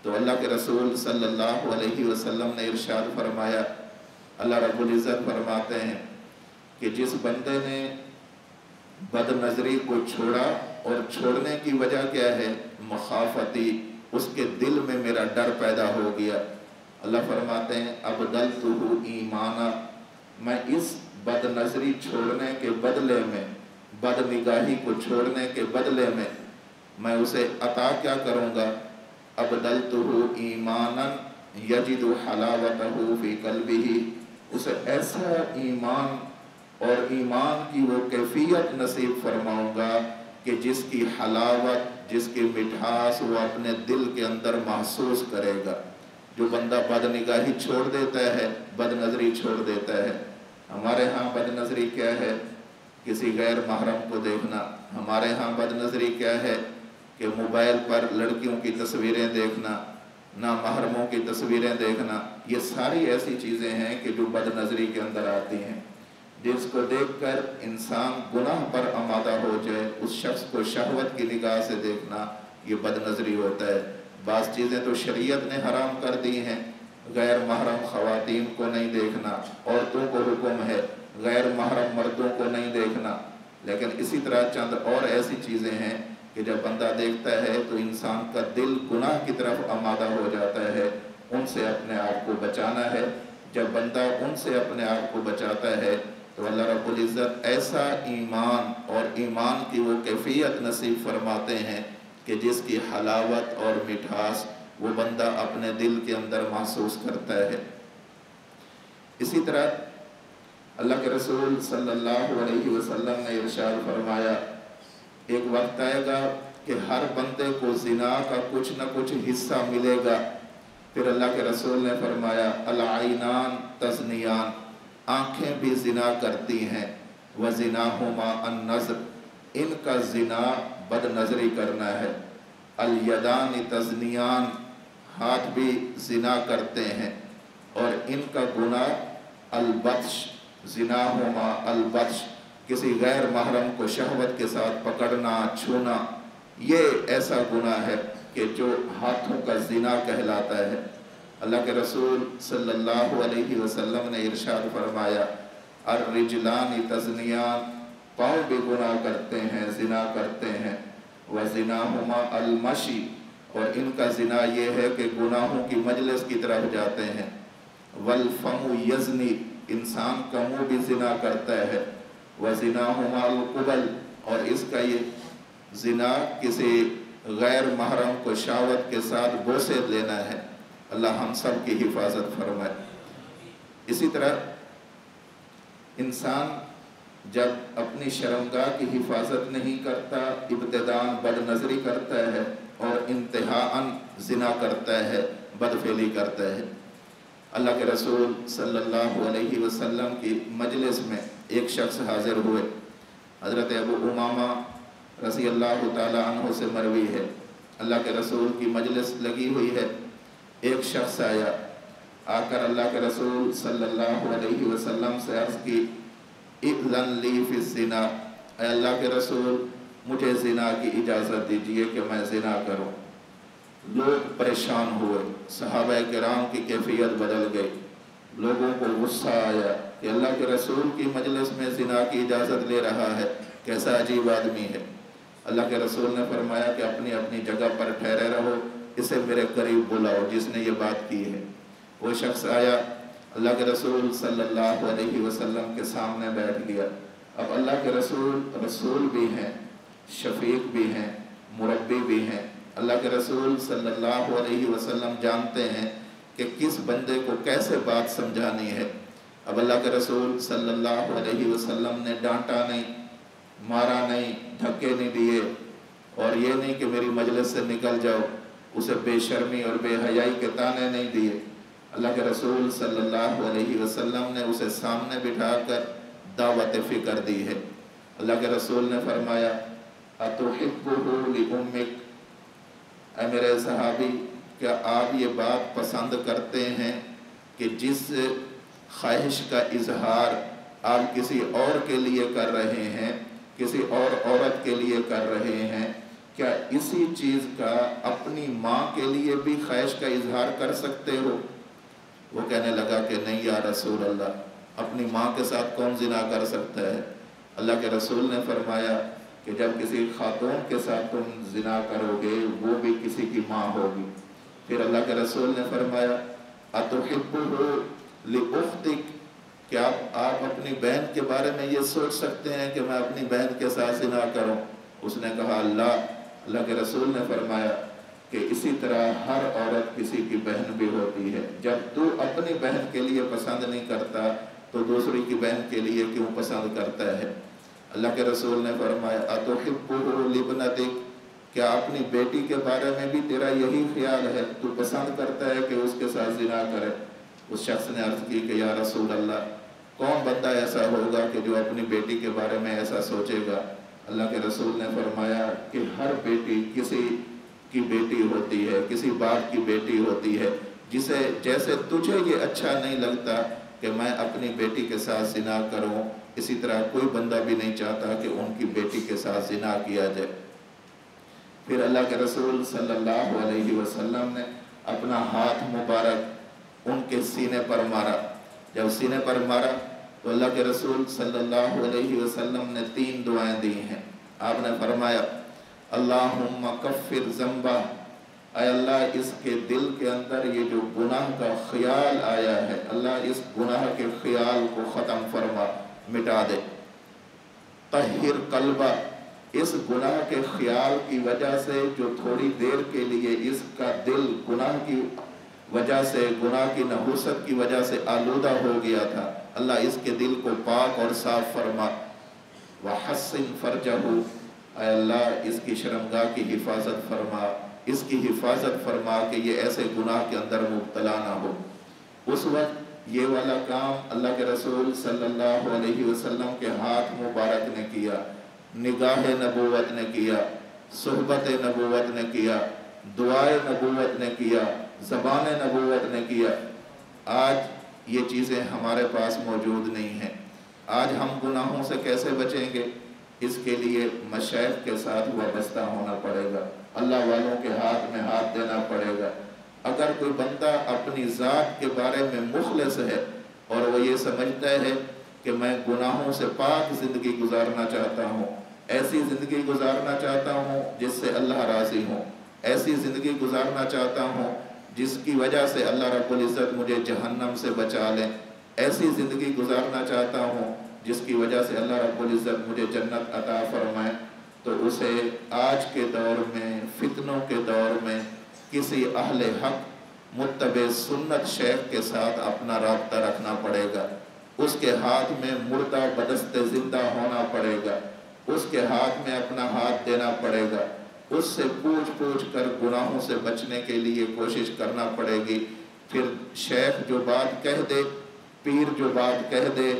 تو اللہ کے رسول صلی اللہ علیہ وسلم نے ارشاد فرمایا، اللہ رب العزت فرماتے ہیں کہ جس بندے نے بد نظری کو چھوڑا، اور چھوڑنے کی وجہ کیا ہے؟ مخافتی، اس کے دل میں میرا ڈر پیدا ہو گیا۔ اللہ فرماتے ہیں ابدلتہ ایمانا، میں اس بد نظری چھوڑنے کے بدلے میں، بد نگاہی کو چھوڑنے کے بدلے میں اسے عطا کیا کروں گا؟ ابدلتہ ایمانا یجد حلاوتہ فی قلبہ، اسے ایسا ایمان اور ایمان کی وہ کیفیت نصیب فرماؤں گا کہ جس کی حلاوت، جس کی مٹھاس وہ اپنے دل کے اندر محسوس کرے گا۔ جو بندہ بد نگاہی چھوڑ دیتا ہے، بد نظری چھوڑ دیتا ہے، ہمارے ہاں بد نظری کیا ہے؟ کسی غیر محرم کو دیکھنا۔ ہمارے ہاں بد نظری کیا ہے؟ کہ موبائل پر لڑکیوں کی تصویریں دیکھنا، نامحرموں کی تصویریں دیکھنا۔ یہ ساری ایسی چیزیں ہیں کہ جو بد نظری کے اندر آتی ہیں، جس کو دیکھ کر انسان گناہ پر آمادہ ہو جائے، اس شخص کو شہوت کی نگاہ سے دیکھنا، یہ بد نظری ہوتا ہے۔ بعض چیزیں تو شریعت نے حرام کر دی ہیں، غیر محرم خواتین کو نہیں دیکھنا، عورتوں کو حکم ہے غیر محرم مردوں کو نہیں دیکھنا، لیکن اسی طرح چند اور ایسی چیزیں ہیں کہ جب بندہ دیکھتا ہے تو انسان کا دل گناہ کی طرف آمادہ ہو جاتا ہے۔ ان سے اپنے آپ کو بچانا ہے۔ جب بندہ ان سے اپنے آپ کو بچاتا ہے تو اللہ رب العزت ایسا ایمان اور ایمان کی وہ کیفیت نصیب فرماتے ہیں کہ جس کی حلاوت اور مٹھاس وہ بندہ اپنے دل کے اندر محسوس کرتا ہے۔ اسی طرح اللہ کے رسول صلی اللہ علیہ وسلم نے ارشاد فرمایا، ایک وقت آئے گا کہ ہر بندے کو زنا کا کچھ نہ کچھ حصہ ملے گا۔ پھر اللہ کے رسول نے فرمایا العینان تزنیان، آنکھیں بھی زنا کرتی ہیں، وزناہما النظر، ان کا زنا بد نظری کرنا ہے۔ الیدان تزنیان، ہاتھ بھی زنا کرتے ہیں، اور ان کا گناہ البطش، زناہما البطش، کسی غیر محرم کو شہوت کے ساتھ پکڑنا، چھونا، یہ ایسا گناہ ہے کہ جو ہاتھوں کا زنا کہلاتا ہے۔ اللہ کے رسول صلی اللہ علیہ وسلم نے ارشاد فرمایا الرجلان تزنیان، پاؤں بھی گناہ کرتے ہیں، زنا کرتے ہیں، وزناہما المشی، اور ان کا زنا یہ ہے کہ گناہوں کی مجلس کی طرف جاتے ہیں، والفم یزنی، انسان کا منہ بھی زنا کرتا ہے، وزناہما القبل، اور اس کا یہ زنا کسی غیر محرم کو شہوت کے ساتھ بوسے لینا ہے۔ اللہ ہم سب کی حفاظت فرمائے۔ اسی طرح انسان جب اپنی شرمگاہ کی حفاظت نہیں کرتا، ابتداءً بد نظری کرتا ہے اور انتہاءً زنا کرتا ہے، بدفعلی کرتا ہے۔ اللہ کے رسول صلی اللہ علیہ وسلم کی مجلس میں ایک شخص حاضر ہوئے، حضرت ابو امامہ رضی اللہ تعالی عنہ سے مروی ہے، اللہ کے رسول کی مجلس لگی ہوئی ہے، ایک شخص آیا، آ کر اللہ کے رسول صلی اللہ علیہ وسلم سے عرض کی اذن لی فی الزنا، اے اللہ کے رسول مجھے زنا کی اجازت دیجئے کہ میں زنا کروں۔ لوگ پریشان ہوئے، صحابہ کرام کی کیفیت بدل گئی، لوگوں کو غصہ آیا کہ اللہ کے رسول کی مجلس میں زنا کی اجازت لے رہا ہے، کیسا عجیب آدمی ہے۔ اللہ کے رسول نے فرمایا کہ اپنی اپنی جگہ پر ٹھہرے رہو، اسے میرے قریب بلاؤ جس نے یہ بات کی ہے۔ وہ شخص آیا، اللہ کے رسول صلی اللہ علیہ وسلم کے سامنے بیٹھ گیا۔ اب اللہ کے رسول بھی ہیں، شفیق بھی ہیں، مربی بھی ہیں۔ اللہ کے رسول صلی اللہ علیہ وسلم جانتے ہیں کہ کس بندے کو کیسے بات سمجھانی ہے۔ اب اللہ کے رسول صلی اللہ علیہ وسلم نے ڈانٹا نہیں، مارا نہیں، دھکے نہیں دیے، اور یہ نہیں کہ میری مجلس سے نکل جاؤ، اسے بے شرمی اور بے حیائی کے طعنے نہیں دیے۔ اللہ کے رسول صلی اللہ علیہ وسلم نے اسے سامنے بٹھا کر دعوت فکر دی ہے۔ اللہ کے رسول نے فرمایا اتحبہ لأمک، اے میرے صحابی کیا آپ یہ بات پسند کرتے ہیں کہ جس خواہش کا اظہار آپ کسی اور کے لیے کر رہے ہیں، کسی اور عورت کے لیے کر رہے ہیں، کیا اسی چیز کا اپنی ماں کے لیے بھی خواہش کا اظہار کر سکتے ہو؟ وہ کہنے لگا کہ نہیں یا رسول اللہ، اپنی ماں کے ساتھ کون زنا کر سکتا ہے؟ اللہ کے رسول نے فرمایا کہ جب کسی خاتون کے ساتھ تم زنا کرو گے وہ بھی کسی کی ماں ہوگی۔ پھر اللہ کے رسول نے فرمایا اَتُحِبُّهُ لِأُخْتِكَ، کیا آپ اپنی بہن کے بارے میں یہ سوچ سکتے ہیں کہ میں اپنی بہن کے ساتھ زنا کروں؟ اس نے کہا اللہ کے رسول نے فرمایا کہ اسی طرح ہر عورت کسی کی بہن بھی ہوتی ہے، جب تو اپنی بہن کے لیے پسند نہیں کرتا تو دوسری کی بہن کے لیے کیوں پسند کرتا ہے؟ اللہ کے رسول نے فرمایا اَتُحِبُّهُ لِابْنَتِكَ، کیا اپنی بیٹی کے بارے میں بھی تیرا یہی خیال ہے، تو پسند کرتا ہے کہ اس کے ساتھ زنا کرے؟ اس شخص نے عرض کی کہ یا رسول اللہ، کون بندہ ایسا ہوگا کہ جو اپنی بیٹی کے بارے میں ایسا سوچے گا؟ اللہ کے رسول نے فرمایا کہ ہر بیٹی کسی کی بیٹی ہوتی ہے، کسی باپ کی بیٹی ہوتی ہے، جیسے تجھے یہ اچھا نہیں لگتا کہ میں اپنی بیٹی کے ساتھ زنا کروں، اسی طرح کوئی بندہ بھی نہیں چاہتا کہ ان کی بیٹی کے ساتھ زنا کیا جائے۔ پھر اللہ کے رسول صلی اللہ علیہ وسلم نے اپنا ہاتھ مبارک ان کے سینے پر مارا۔ جب سینے پر مارا تو اللہ کے رسول صلی اللہ علیہ وسلم نے 3 دعائیں دی ہیں۔ آپ نے فرمایا اللہم کفر ذنبہ، اے اللہ اس کے دل کے اندر یہ جو گناہ کا خیال آیا ہے، اللہ اس گناہ کے خیال کو ختم فرما، مٹا دے۔ طہر قلبہ، اس گناہ کے خیال کی وجہ سے جو تھوڑی دیر کے لیے اس کا دل گناہ کی وجہ سے، گناہ کی نحوست کی وجہ سے آلودہ ہو گیا تھا، اللہ اس کے دل کو پاک اور صاف فرما۔ وحسن فرجہ، اے اللہ اس کی شرمگاہ کی حفاظت فرما، اس کی حفاظت فرما کہ یہ ایسے گناہ کے اندر مبتلا نہ ہو۔ اس وقت یہ والا کام اللہ کے رسول صلی اللہ علیہ وسلم کے ہاتھ مبارک نے کیا، نگاہ نبوت نے کیا، صحبت نبوت نے کیا، دعائے نبوت نے کیا، زبان نبوت نے کیا۔ آج یہ چیزیں ہمارے پاس موجود نہیں ہیں۔ آج ہم گناہوں سے کیسے بچیں گے؟ اس کے لیے مشائخ کے ساتھ وابستہ ہونا پڑے گا، اللہ والوں کے ہاتھ میں ہاتھ دینا پڑے گا۔ اگر کوئی بندہ اپنی ذات کے بارے میں مخلص ہے اور وہ یہ سمجھتا ہے کہ میں گناہوں سے پاک زندگی گزارنا چاہتا ہوں، ایسی زندگی گزارنا چاہتا ہوں جس سے اللہ راضی ہوں، ایسی زندگی گزارنا چاہتا ہوں جس کی وجہ سے اللہ رب العزت مجھے جہنم سے بچا لے، ایسی زندگی گزارنا چاہتا ہوں جس کی وجہ سے اللہ رب العزت مجھے جنت عطا فرمائے، تو اسے آج کے دور میں، فتنوں کے دور میں، کسی اہل حق متبع سنت شیخ کے ساتھ اپنا رابطہ رکھنا پڑے گا۔ اس کے ہاتھ میں مردہ بدست زندہ ہونا پڑے گا، اس کے ہاتھ میں اپنا ہاتھ دینا پڑے گا، اس سے پوچھ کر گناہوں سے بچنے کے لیے کوشش کرنا پڑے گی۔ پھر شیخ جو بات کہہ دے، پیر جو بات کہہ دے،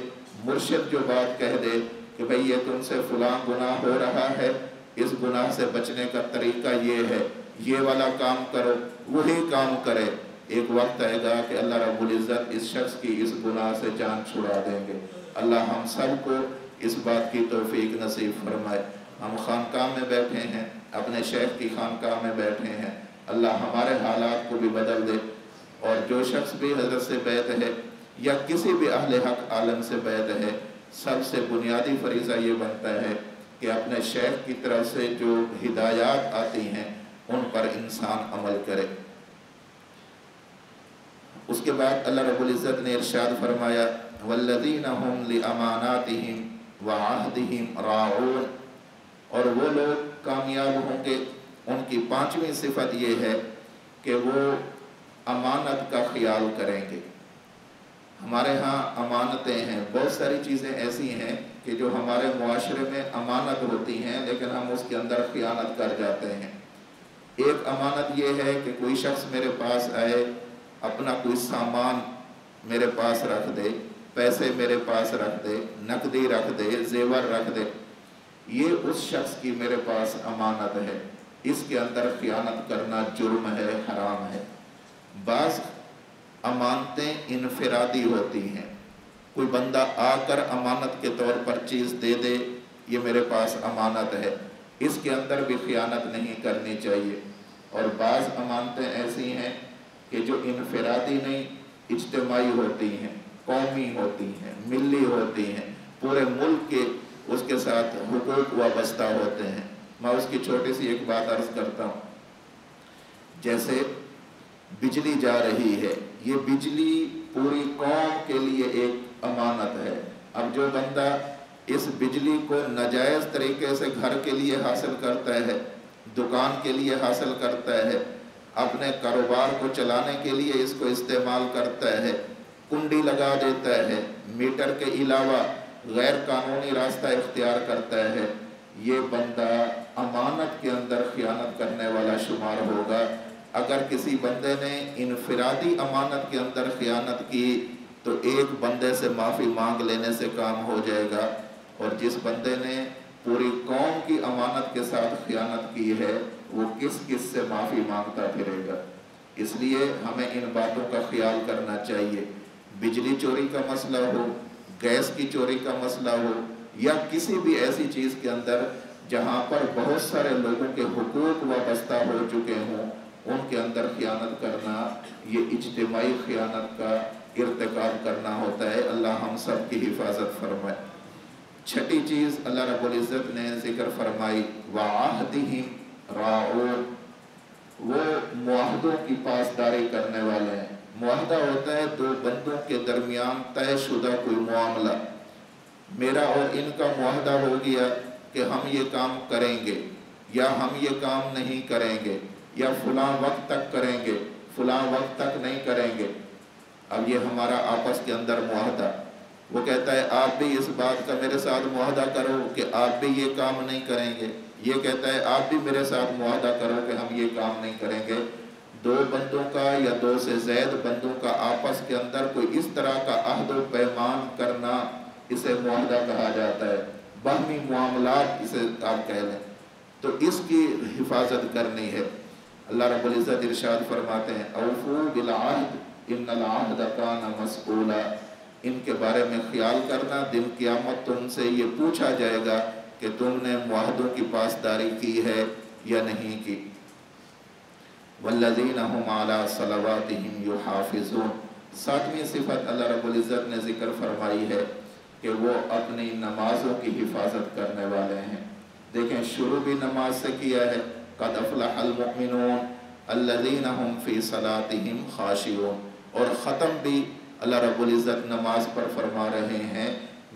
مرشد جو بات کہہ دے کہ بھئی یہ تم سے فلاں گناہ ہو رہا ہے، اس گناہ سے بچنے کا طریقہ یہ ہے، یہ والا کام کرو، وہی کام کرے، ایک وقت آئے گا کہ اللہ رب العزت اس شخص کی اس گناہ سے جان چھڑا دیں گے۔ اللہ ہم سب کو اس بات کی توفیق نصیب فرمائے۔ ہم خانقاہ میں بیٹھے ہیں، اپنے شیخ کی خانقاہ میں بیٹھے ہیں، اللہ ہمارے حالات کو بھی بدل دے، اور جو شخص بھی حضرت سے بیعت ہے یا کسی بھی اہل حق عالم سے بیعت ہے، سب سے بنیادی فریضہ یہ بنتا ہے کہ اپنے شیخ کی طرف سے جو ہدایات آتی ہیں ان پر انسان عمل کرے۔ اس کے بعد اللہ رب العزت نے ارشاد فرمایا والذین هم لاماناتهم وعہدهم راعون، اور وہ لوگ کامیاب ہوں گے، ان کی 5ویں صفت یہ ہے کہ وہ امانت کا خیال کریں گے۔ ہمارے ہاں امانتیں ہیں، بہت ساری چیزیں ایسی ہیں کہ جو ہمارے معاشرے میں امانت ہوتی ہیں لیکن ہم اس کے اندر خیانت کر جاتے ہیں۔ ایک امانت یہ ہے کہ کوئی شخص میرے پاس آئے، اپنا کوئی سامان میرے پاس رکھ دے، پیسے میرے پاس رکھ دے، نقدی رکھ دے، زیور رکھ دے، یہ اس شخص کی میرے پاس امانت ہے، اس کے اندر خیانت کرنا جرم ہے، حرام ہے۔ بعض امانتیں انفرادی ہوتی ہیں، کوئی بندہ آ کر امانت کے طور پر چیز دے دے، یہ میرے پاس امانت ہے، اس کے اندر بھی خیانت نہیں کرنی چاہیے۔ اور بعض امانتیں ایسی ہیں کہ جو انفرادی نہیں اجتماعی ہوتی ہیں، قومی ہوتی ہیں، ملی ہوتی ہیں، پورے ملک کے اس کے ساتھ حقوق وابستہ ہوتے ہیں۔ میں اس کی چھوٹی سی ایک بات عرض کرتا ہوں۔ جیسے بجلی جا رہی ہے، یہ بجلی پوری قوم کے لیے ایک امانت ہے۔ اب جو بندہ اس بجلی کو ناجائز طریقے سے گھر کے لیے حاصل کرتا ہے، دکان کے لیے حاصل کرتا ہے، اپنے کاروبار کو چلانے کے لیے اس کو استعمال کرتا ہے، کنڈی لگا دیتا ہے، میٹر کے علاوہ غیر قانونی راستہ اختیار کرتا ہے، یہ بندہ امانت کے اندر خیانت کرنے والا شمار ہوگا۔ اگر کسی بندے نے انفرادی امانت کے اندر خیانت کی تو ایک بندے سے معافی مانگ لینے سے کام ہو جائے گا، اور جس بندے نے پوری قوم کی امانت کے ساتھ خیانت کی ہے وہ کس کس سے معافی مانگتا پھرے گا۔ اس لیے ہمیں ان باتوں کا خیال کرنا چاہیے۔ بجلی چوری کا مسئلہ ہو، گیس کی چوری کا مسئلہ ہو، یا کسی بھی ایسی چیز کے اندر جہاں پر بہت سارے لوگوں کے حقوق وابستہ ہو چکے ہوں، ان کے اندر خیانت کرنا یہ اجتماعی خیانت کا ارتکاب کرنا ہوتا ہے۔ اللہ ہم سب کی حفاظت فرمائے۔ چھٹی چیز اللہ رب العزت نے ذکر فرمائی، وَعَهْدِهِمْ رَاعُونَ، وہ معاہدوں کی پاسداری کرنے والے ہیں۔ معاہدہ ہوتا ہے دو بندوں کے درمیان طے شدہ کوئی معاملہ۔ میرا اور ان کا معاہدہ ہو گیا کہ ہم یہ کام کریں گے یا ہم یہ کام نہیں کریں گے، یا فلاں وقت تک کریں گے، فلاں وقت تک نہیں کریں گے۔ اب یہ ہمارا آپس کے اندر معاہدہ، وہ کہتا ہے آپ بھی اس بات کا میرے ساتھ معاہدہ کرو کہ آپ بھی یہ کام نہیں کریں گے، یہ کہتا ہے آپ بھی میرے ساتھ معاہدہ کرو کہ ہم یہ کام نہیں کریں گے۔ دو بندوں کا یا دو سے زائد بندوں کا آپس کے اندر کوئی اس طرح کا عہد و پیمان کرنا، اسے معاہدہ کہا جاتا ہے۔ باہمی معاملات اسے آپ کہہ لیں، تو اس کی حفاظت کرنی ہے۔ اللہ رب العزت ارشاد فرماتے ہیں، اوفوا بالعہد ان العہد کان مسئولا، ان کے بارے میں خیال کرنا، دن قیامت تم سے یہ پوچھا جائے گا کہ تم نے معاہدوں کی پاسداری کی ہے یا نہیں کی۔ والذین هم علی صلواتهم یحافظون، ساتویں صفت اللہ رب العزت نے ذکر فرمائی ہے کہ وہ اپنی نمازوں کی حفاظت کرنے والے ہیں۔ دیکھیں شروع بھی نماز سے کیا ہے، قد افلح المؤمنون الذین هم فی صلاتهم خاشعون، اور ختم بھی اللہ رب العزت نماز پر فرما رہے ہیں۔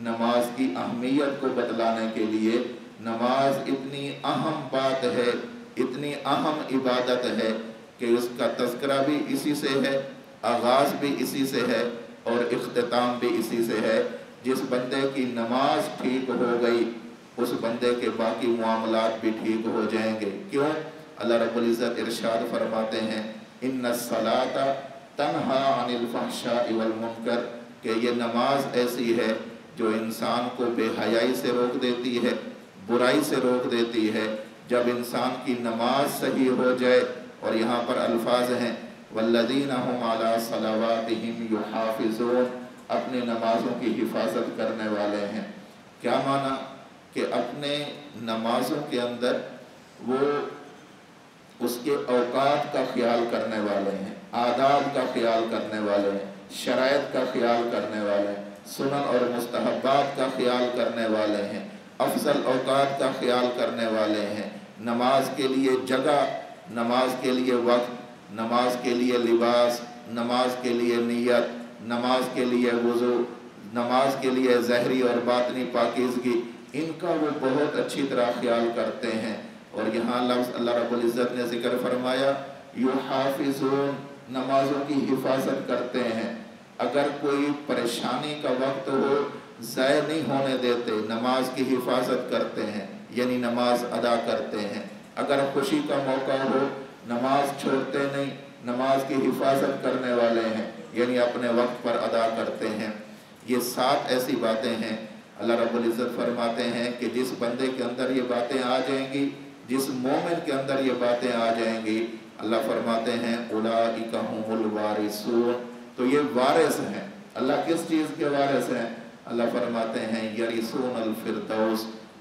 نماز کی اہمیت کو بتلانے کے لیے، نماز اتنی اہم بات ہے، اتنی اہم عبادت ہے کہ اس کا تذکرہ بھی اسی سے ہے، آغاز بھی اسی سے ہے اور اختتام بھی اسی سے ہے۔ جس بندے کی نماز ٹھیک ہو گئی اس بندے کے باقی معاملات بھی ٹھیک ہو جائیں گے۔ کیوں؟ اللہ رب العزت ارشاد فرماتے ہیں، ان الصلاۃ تنہا عن الفحشاء والمنکر، کہ یہ نماز ایسی ہے جو انسان کو بے حیائی سے روک دیتی ہے، برائی سے روک دیتی ہے۔ جب انسان کی نماز صحیح ہو جائے، اور یہاں پر الفاظ ہیں والذین هم علی صلواتهم یحافظون، اپنے نمازوں کی حفاظت کرنے والے ہیں۔ کیا معنی؟ کہ اپنے نمازوں کے اندر وہ اس کے اوقات کا خیال کرنے والے ہیں، آداب کا خیال کرنے والے ہیں، شرائط کا خیال کرنے والے ہیں، سنن اور مستحبات کا خیال کرنے والے ہیں، افضل اوقات کا خیال کرنے والے ہیں۔ نماز کے لیے جگہ، نماز کے لیے وقت، نماز کے لیے لباس، نماز کے لیے نیت، نماز کے لیے وضو، نماز کے لیے ظاہری اور باطنی پاکیزگی، ان کا وہ بہت اچھی طرح خیال کرتے ہیں۔ اور یہاں لفظ اللہ رب العزت نے ذکر فرمایا یحافظون، نمازوں کی حفاظت کرتے ہیں۔ اگر کوئی پریشانی کا وقت ہو ضائع نہیں ہونے دیتے، نماز کی حفاظت کرتے ہیں، یعنی نماز ادا کرتے ہیں۔ اگر خوشی کا موقع ہو نماز چھوڑتے نہیں، نماز کی حفاظت کرنے والے ہیں، یعنی اپنے وقت پر ادا کرتے ہیں۔ یہ 7 ایسی باتیں ہیں، اللہ رب العزت فرماتے ہیں کہ جس بندے کے اندر یہ باتیں آ جائیں گی، جس مومن کے اندر یہ باتیں آ جائیں گی، اللہ فرماتے ہیں اولئک هم الوارثون، تو یہ وارث ہیں۔ اللہ کس چیز کے وارث ہیں؟ اللہ فرماتے ہیں یرثون الفردوس،